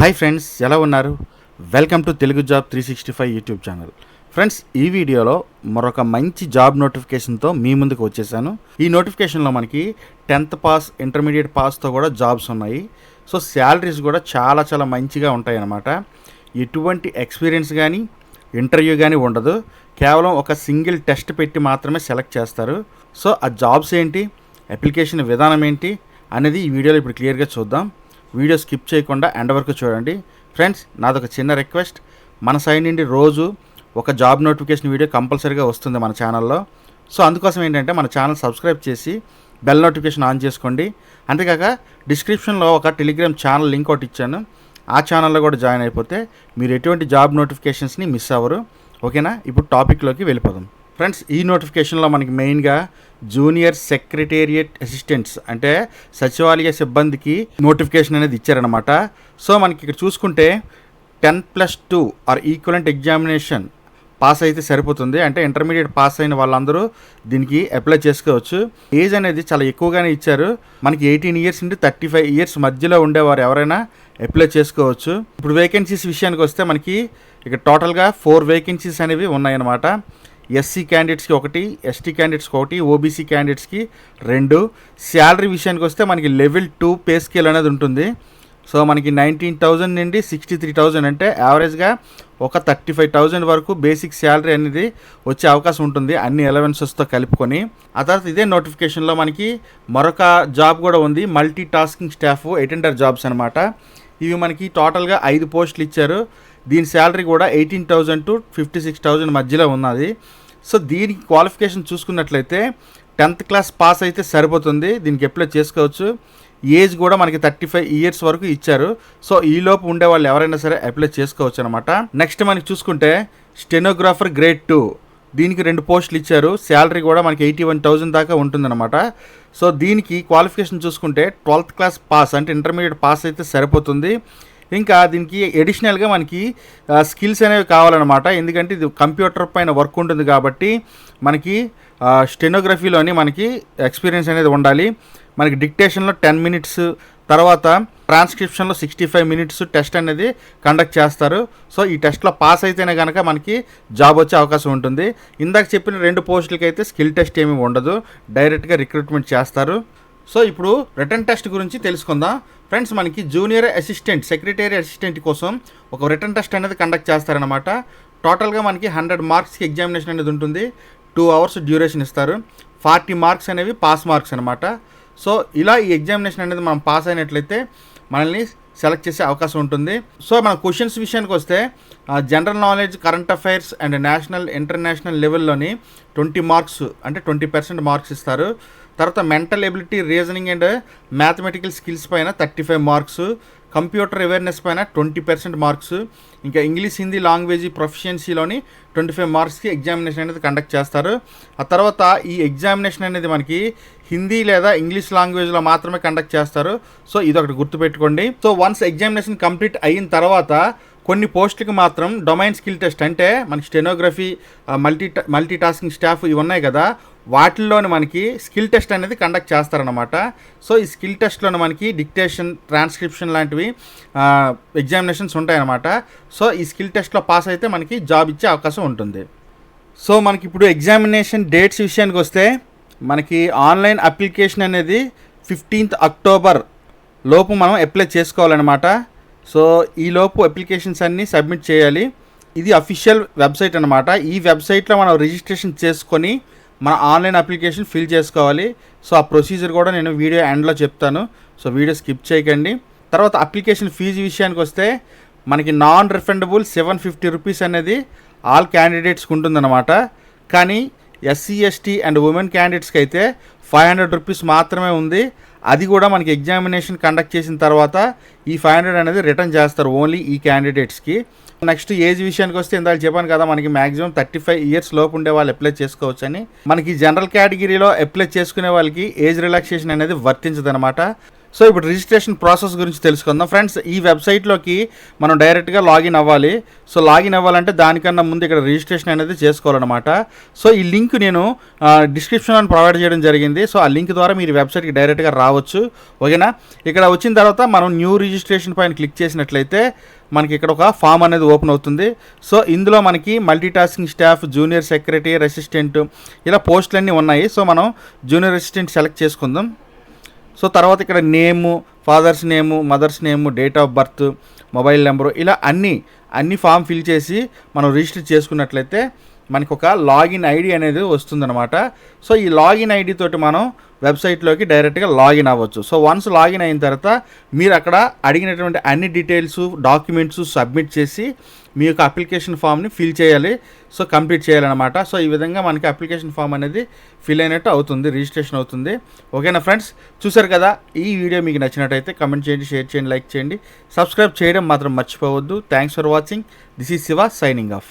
Hi friends, ఎలా ఉన్నారు? Welcome to Telugu job 365 YouTube channel. Friends, ఈ వీడియోలో మరొక మంచి జాబ్ నోటిఫికేషన్తో మీ ముందుకు వచ్చేసాను. ఈ నోటిఫికేషన్లో మనకి 10th పాస్, ఇంటర్మీడియట్ పాస్తో కూడా జాబ్స్ ఉన్నాయి. సో శాలరీస్ కూడా చాలా మంచిగా ఉంటాయి అన్నమాట. ఎటువంటి ఎక్స్పీరియన్స్ కానీ ఇంటర్వ్యూ కానీ ఉండదు. కేవలం ఒక సింగిల్ టెస్ట్ పెట్టి మాత్రమే సెలెక్ట్ చేస్తారు. సో ఆ జాబ్స్ ఏంటి, అప్లికేషన్ విధానం ఏంటి అనేది ఈ వీడియోలో ఇప్పుడు క్లియర్గా చూద్దాం. వీడియో స్కిప్ చేయకుండా ఎండ్ వరకు చూడండి. ఫ్రెండ్స్, నాదొక చిన్న రిక్వెస్ట్, మన సైడ్ నుండి రోజు ఒక జాబ్ నోటిఫికేషన్ వీడియో కంపల్సరీగా వస్తుంది మన ఛానల్లో. సో అందుకోసం ఏంటంటే మన ఛానల్ సబ్స్క్రైబ్ చేసి బెల్ నోటిఫికేషన్ ఆన్ చేసుకోండి. అంతేకాక డిస్క్రిప్షన్లో ఒక టెలిగ్రామ్ ఛానల్ లింక్ ఒకటి ఇచ్చాను. ఆ ఛానల్లో కూడా జాయిన్ అయిపోతే మీరు ఎటువంటి జాబ్ నోటిఫికేషన్స్ని మిస్ అవ్వరు. ఓకేనా? ఇప్పుడు టాపిక్లోకి వెళ్ళిపోదాం. ఫ్రెండ్స్, ఈ నోటిఫికేషన్లో మనకి మెయిన్గా జూనియర్ సెక్రటేరియట్ అసిస్టెంట్స్ అంటే సచివాలయ సిబ్బందికి నోటిఫికేషన్ అనేది ఇచ్చారనమాట. సో మనకి ఇక్కడ చూసుకుంటే 10+2 ఆర్ ఈక్వలెంట్ ఎగ్జామినేషన్ పాస్ అయితే సరిపోతుంది. అంటే ఇంటర్మీడియట్ పాస్ అయిన వాళ్ళందరూ దీనికి అప్లై చేసుకోవచ్చు. ఏజ్ అనేది చాలా ఎక్కువగానే ఇచ్చారు. మనకి 18 ఇయర్స్ నుండి 35 ఇయర్స్ మధ్యలో ఉండేవారు ఎవరైనా అప్లై చేసుకోవచ్చు. ఇప్పుడు వేకెన్సీస్ విషయానికి వస్తే మనకి ఇక్కడ టోటల్గా 4 వేకెన్సీస్ అనేవి ఉన్నాయన్నమాట. ఎస్సీ క్యాండిడేట్స్కి 1, ఎస్టీ క్యాండిడేట్స్కి 1, ఓబీసీ క్యాండిడేట్స్కి 2. శాలరీ విషయానికి వస్తే మనకి లెవెల్ 2 పే స్కేల్ అనేది ఉంటుంది. సో మనకి 19,000 నుండి 63,000 అంటే యావరేజ్గా ఒక 35,000 వరకు బేసిక్ శాలరీ అనేది వచ్చే అవకాశం ఉంటుంది, అన్ని అలవెన్సెస్తో కలుపుకొని. ఆ తర్వాత ఇదే నోటిఫికేషన్లో మనకి మరొక జాబ్ కూడా ఉంది, multi tasking staff attender jobs అనమాట. ఇవి మనకి టోటల్గా 5 పోస్టులు ఇచ్చారు. దీని శాలరీ కూడా 18,000 to 56,000 మధ్యలో ఉన్నది. సో దీనికి క్వాలిఫికేషన్ చూసుకున్నట్లయితే 10th క్లాస్ పాస్ అయితే సరిపోతుంది, దీనికి అప్లై చేసుకోవచ్చు. ఏజ్ కూడా మనకి 35 ఇయర్స్ వరకు ఇచ్చారు. సో ఈలోపు ఉండే వాళ్ళు ఎవరైనా సరే అప్లై చేసుకోవచ్చు అనమాట. నెక్స్ట్ మనకి చూసుకుంటే స్టెనోగ్రాఫర్ గ్రేడ్ 2, దీనికి 2 పోస్టులు ఇచ్చారు. శాలరీ కూడా మనకి 81,000 దాకా ఉంటుందన్నమాట. సో దీనికి క్వాలిఫికేషన్ చూసుకుంటే 12th క్లాస్ పాస్ అంటే ఇంటర్మీడియట్ పాస్ అయితే సరిపోతుంది. ఇంకా దీనికి ఎడిషనల్గా మనకి స్కిల్స్ అనేవి కావాలన్నమాట. ఎందుకంటే ఇది కంప్యూటర్ పైన వర్క్ ఉంటుంది కాబట్టి మనకి స్టెనోగ్రఫీలోని మనకి ఎక్స్పీరియన్స్ అనేది ఉండాలి. మనకి డిక్టేషన్లో 10 minutes, తర్వాత ట్రాన్స్క్రిప్షన్లో 65 minutes టెస్ట్ అనేది కండక్ట్ చేస్తారు. సో ఈ టెస్ట్లో పాస్ అయితేనే కనుక మనకి జాబ్ వచ్చే అవకాశం ఉంటుంది. ఇందాక చెప్పిన 2 పోస్టులకి అయితే స్కిల్ టెస్ట్ ఏమీ ఉండదు, డైరెక్ట్గా రిక్రూట్మెంట్ చేస్తారు. సో ఇప్పుడు రిటర్న్ టెస్ట్ గురించి తెలుసుకుందాం. ఫ్రెండ్స్, మనకి జూనియర్ అసిస్టెంట్, సెక్రటరీ అసిస్టెంట్ కోసం ఒక రిటర్న్ టెస్ట్ అనేది కండక్ట్ చేస్తారనమాట. టోటల్గా మనకి 100 మార్క్స్కి ఎగ్జామినేషన్ అనేది ఉంటుంది. 2 hours డ్యూరేషన్ ఇస్తారు. 40 మార్క్స్ అనేవి పాస్ మార్క్స్ అనమాట. సో ఇలా ఈ ఎగ్జామినేషన్ అనేది మనం పాస్ అయినట్లయితే మనల్ని సెలెక్ట్ చేసే అవకాశం ఉంటుంది. సో మన క్వశ్చన్స్ విషయానికి వస్తే general knowledge, current affairs and national international లెవెల్లోని 20 మార్క్స్ అంటే 20% మార్క్స్ ఇస్తారు. తర్వాత mental ability, reasoning and mathematical skills పైన 35 మార్క్స్, కంప్యూటర్ అవేర్నెస్ పైన 20% మార్క్స్, ఇంకా ఇంగ్లీష్, హిందీ లాంగ్వేజ్ ప్రొఫిషియన్సీలోని 25 మార్క్స్కి ఎగ్జామినేషన్ అనేది కండక్ట్ చేస్తారు. ఆ తర్వాత ఈ ఎగ్జామినేషన్ అనేది మనకి హిందీ లేదా ఇంగ్లీష్ లాంగ్వేజ్లో మాత్రమే కండక్ట్ చేస్తారు. సో ఇదొకటి గుర్తుపెట్టుకోండి. సో వన్స్ ఎగ్జామినేషన్ కంప్లీట్ అయిన తర్వాత కొన్ని పోస్టులకి మాత్రం డొమైన్ స్కిల్ టెస్ట్ అంటే మనకి స్టెనోగ్రఫీ, మల్టీ టాస్కింగ్ స్టాఫ్ ఇవి ఉన్నాయి కదా, వాటిల్లోని మనకి స్కిల్ టెస్ట్ అనేది కండక్ట్ చేస్తారనమాట. సో ఈ స్కిల్ టెస్ట్లోని మనకి డిక్టేషన్, ట్రాన్స్క్రిప్షన్ లాంటివి ఎగ్జామినేషన్స్ ఉంటాయన్నమాట. సో ఈ స్కిల్ టెస్ట్లో పాస్ అయితే మనకి జాబ్ ఇచ్చే అవకాశం ఉంటుంది. సో మనకి ఇప్పుడు ఎగ్జామినేషన్ డేట్స్ విషయానికి వస్తే మనకి ఆన్లైన్ అప్లికేషన్ అనేది 15th అక్టోబర్ లోపు మనం అప్లై చేసుకోవాలన్నమాట. సో ఈలోపు అప్లికేషన్స్ అన్నీ సబ్మిట్ చేయాలి. ఇది అఫీషియల్ వెబ్సైట్ అనమాట. ఈ వెబ్సైట్లో మనం రిజిస్ట్రేషన్ చేసుకొని మన ఆన్లైన్ అప్లికేషన్ ఫిల్ చేసుకోవాలి. సో ఆ ప్రొసీజర్ కూడా నేను వీడియో ఎండ్లో చెప్తాను. సో వీడియో స్కిప్ చేయకండి. తర్వాత అప్లికేషన్ ఫీజు విషయానికి వస్తే మనకి నాన్ రిఫండబుల్ 750 రూపీస్ అనేది ఆల్ క్యాండిడేట్స్కి ఉంటుందన్నమాట. కానీ ఎస్సీ, ఎస్టీ అండ్ ఉమెన్ క్యాండిడేట్స్కి అయితే 500 రూపీస్ మాత్రమే ఉంది. అది కూడా మనకి ఎగ్జామినేషన్ కండక్ట్ చేసిన తర్వాత ఈ 500 అనేది రిటర్న్ చేస్తారు ఓన్లీ ఈ క్యాండిడేట్స్కి. నెక్స్ట్ ఏజ్ విషయానికి వస్తే ఇందాక చెప్పాను కదా, మనకి మ్యాక్సిమం 35 ఇయర్స్ లోపు ఉండే వాళ్ళు అప్లై చేసుకోవచ్చు అని. మనకి జనరల్ కేటగిరీలో అప్లై చేసుకునే వాళ్ళకి ఏజ్ రిలాక్సేషన్ అనేది వర్తించదు అనమాట. సో ఇప్పుడు రిజిస్ట్రేషన్ ప్రాసెస్ గురించి తెలుసుకుందాం ఫ్రెండ్స్. ఈ వెబ్సైట్లోకి మనం డైరెక్ట్గా లాగిన్ అవ్వాలి. సో లాగిన్ అవ్వాలంటే దానికన్నా ముందు ఇక్కడ రిజిస్ట్రేషన్ అనేది చేసుకోవాలన్నమాట. సో ఈ లింక్ నేను డిస్క్రిప్షన్లో ప్రొవైడ్ చేయడం జరిగింది. సో ఆ లింక్ ద్వారా మీరు వెబ్సైట్కి డైరెక్ట్గా రావచ్చు. ఓకేనా. ఇక్కడ వచ్చిన తర్వాత మనం న్యూ రిజిస్ట్రేషన్ పైన క్లిక్ చేసినట్లయితే మనకి ఇక్కడ ఒక ఫామ్ అనేది ఓపెన్ అవుతుంది. సో ఇందులో మనకి multitasking staff, junior secretary, assistant ఇలా పోస్టులన్నీ ఉన్నాయి. సో మనం జూనియర్ అసిస్టెంట్ సెలెక్ట్ చేసుకుందాం. సో తర్వాత ఇక్కడ name, father's name, mother's name, date of birth, mobile number ఇలా అన్ని ఫామ్ ఫిల్ చేసి మనం రిజిస్టర్ చేసుకున్నట్లయితే మనకు ఒక లాగిన్ ఐడి అనేది వస్తుందన్నమాట. సో ఈ లాగిన్ ఐడి తోటి మనం వెబ్సైట్లోకి డైరెక్ట్గా లాగిన్ అవ్వచ్చు. సో వన్స్ లాగిన్ అయిన తర్వాత మీరు అక్కడ అడిగినటువంటి అన్ని డీటెయిల్స్, డాక్యుమెంట్స్ సబ్మిట్ చేసి మీ యొక్క అప్లికేషన్ ఫామ్ని ఫిల్ చేయాలి. సో కంప్లీట్ చేయాలన్నమాట. సో ఈ విధంగా మనకి అప్లికేషన్ ఫామ్ అనేది ఫిల్ అయినట్టు అవుతుంది, రిజిస్ట్రేషన్ అవుతుంది. ఓకేనా ఫ్రెండ్స్, చూసారు కదా. ఈ వీడియో మీకు నచ్చినట్టయితే కమెంట్ చేయండి, షేర్ చేయండి, లైక్ చేయండి, సబ్స్క్రైబ్ చేయడం మాత్రం మర్చిపోవద్దు. Thanks for watching. This is Shiva signing off.